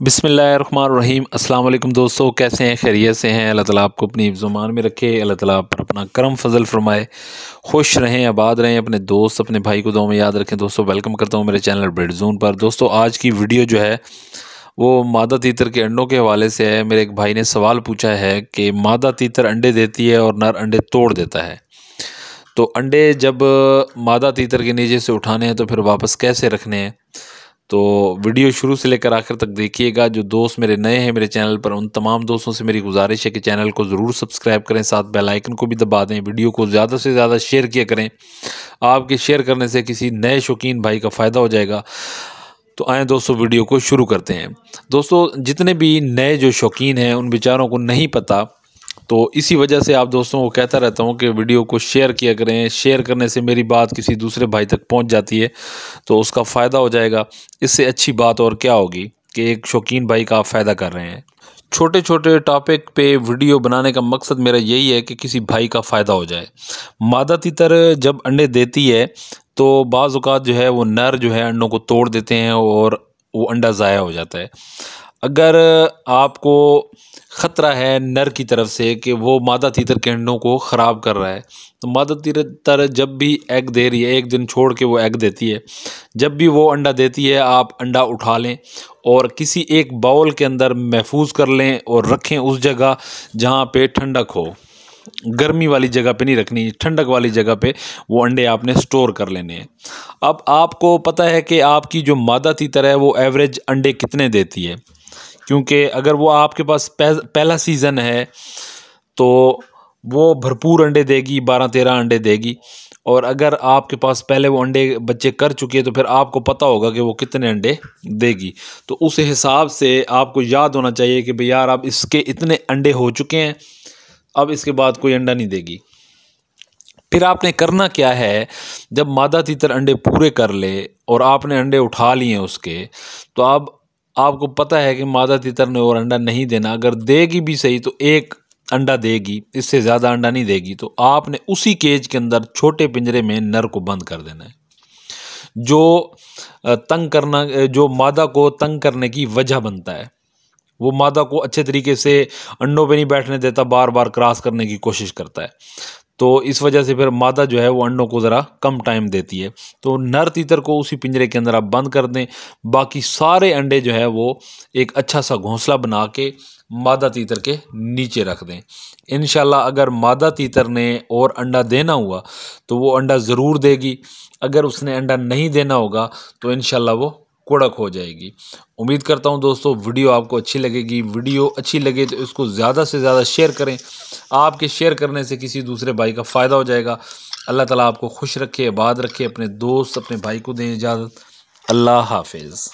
बिस्मिल्लाहिर्रहमानिर्रहीम। अस्सलाम वालेकुम दोस्तों, कैसे हैं? खैरियत से हैं? अल्लाह ताला आपको अपनी ज़ुबान में रखे, अल्लाह ताला पर अपना करम फजल फरमाए, खुश रहें, आबाद रहें। अपने दोस्त अपने भाई को दुआ में याद रखें। दोस्तों वेलकम करता हूँ मेरे चैनल ब्रेड जोन पर। दोस्तों आज की वीडियो जो है वो मादा तीतर के अंडों के हवाले से है। मेरे एक भाई ने सवाल पूछा है कि मादा तीतर अंडे देती है और नर अंडे तोड़ देता है, तो अंडे जब मादा तीतर के नीचे से उठाने हैं तो फिर वापस कैसे रखने हैं। तो वीडियो शुरू से लेकर आखिर तक देखिएगा। जो दोस्त मेरे नए हैं मेरे चैनल पर, उन तमाम दोस्तों से मेरी गुजारिश है कि चैनल को ज़रूर सब्सक्राइब करें, साथ बेल आइकन को भी दबा दें, वीडियो को ज़्यादा से ज़्यादा शेयर किया करें। आपके शेयर करने से किसी नए शौकीन भाई का फ़ायदा हो जाएगा। तो आएँ दोस्तों वीडियो को शुरू करते हैं। दोस्तों जितने भी नए जो शौकीन हैं उन बेचारों को नहीं पता, तो इसी वजह से आप दोस्तों को कहता रहता हूँ कि वीडियो को शेयर किया करें। शेयर करने से मेरी बात किसी दूसरे भाई तक पहुँच जाती है तो उसका फ़ायदा हो जाएगा। इससे अच्छी बात और क्या होगी कि एक शौकीन भाई का आप फ़ायदा कर रहे हैं। छोटे छोटे टॉपिक पे वीडियो बनाने का मकसद मेरा यही है कि किसी भाई का फ़ायदा हो जाए। मादा तीतर जब अंडे देती है तो बाज़ औक़ात जो है वो नर जो है अंडों को तोड़ देते हैं और वो अंडा ज़ाया हो जाता है। अगर आपको ख़तरा है नर की तरफ से कि वो मादा तीतर के अंडों को ख़राब कर रहा है, तो मादा तीतर जब भी एग दे रही है, एक दिन छोड़ के वो एग देती है, जब भी वो अंडा देती है आप अंडा उठा लें और किसी एक बाउल के अंदर महफूज कर लें और रखें उस जगह जहाँ पे ठंडक हो। गर्मी वाली जगह पे नहीं रखनी, ठंडक वाली जगह पे वो अंडे आपने स्टोर कर लेने हैं। अब आपको पता है कि आपकी जो मादा तीतर है वो एवरेज अंडे कितने देती है, क्योंकि अगर वो आपके पास पहला सीज़न है तो वो भरपूर अंडे देगी, 12-13 अंडे देगी। और अगर आपके पास पहले वो अंडे बच्चे कर चुके हैं तो फिर आपको पता होगा कि वो कितने अंडे देगी। तो उस हिसाब से आपको याद होना चाहिए कि भाई यार अब इसके इतने अंडे हो चुके हैं, अब इसके बाद कोई अंडा नहीं देगी। फिर आपने करना क्या है, जब मादा तीतर अंडे पूरे कर ले और आपने अंडे उठा लिए उसके, तो अब आपको पता है कि मादा तीतर ने और अंडा नहीं देना। अगर देगी भी सही तो एक अंडा देगी, इससे ज़्यादा अंडा नहीं देगी। तो आपने उसी केज के अंदर छोटे पिंजरे में नर को बंद कर देना है। जो तंग करना, जो मादा को तंग करने की वजह बनता है, वो मादा को अच्छे तरीके से अंडों पे नहीं बैठने देता, बार बार क्रॉस करने की कोशिश करता है। तो इस वजह से फिर मादा जो है वो अंडों को ज़रा कम टाइम देती है। तो नर तीतर को उसी पिंजरे के अंदर आप बंद कर दें। बाकी सारे अंडे जो है वो एक अच्छा सा घोंसला बना के मादा तीतर के नीचे रख दें। इंशाल्लाह अगर मादा तीतर ने और अंडा देना हुआ तो वो अंडा ज़रूर देगी। अगर उसने अंडा नहीं देना होगा तो इंशाल्लाह वो कुड़क हो जाएगी। उम्मीद करता हूँ दोस्तों वीडियो आपको अच्छी लगेगी। वीडियो अच्छी लगे तो इसको ज़्यादा से ज़्यादा शेयर करें। आपके शेयर करने से किसी दूसरे भाई का फ़ायदा हो जाएगा। अल्लाह ताला आपको खुश रखे, आबाद रखे। अपने दोस्त अपने भाई को दें इजाज़त। अल्लाह हाफिज़।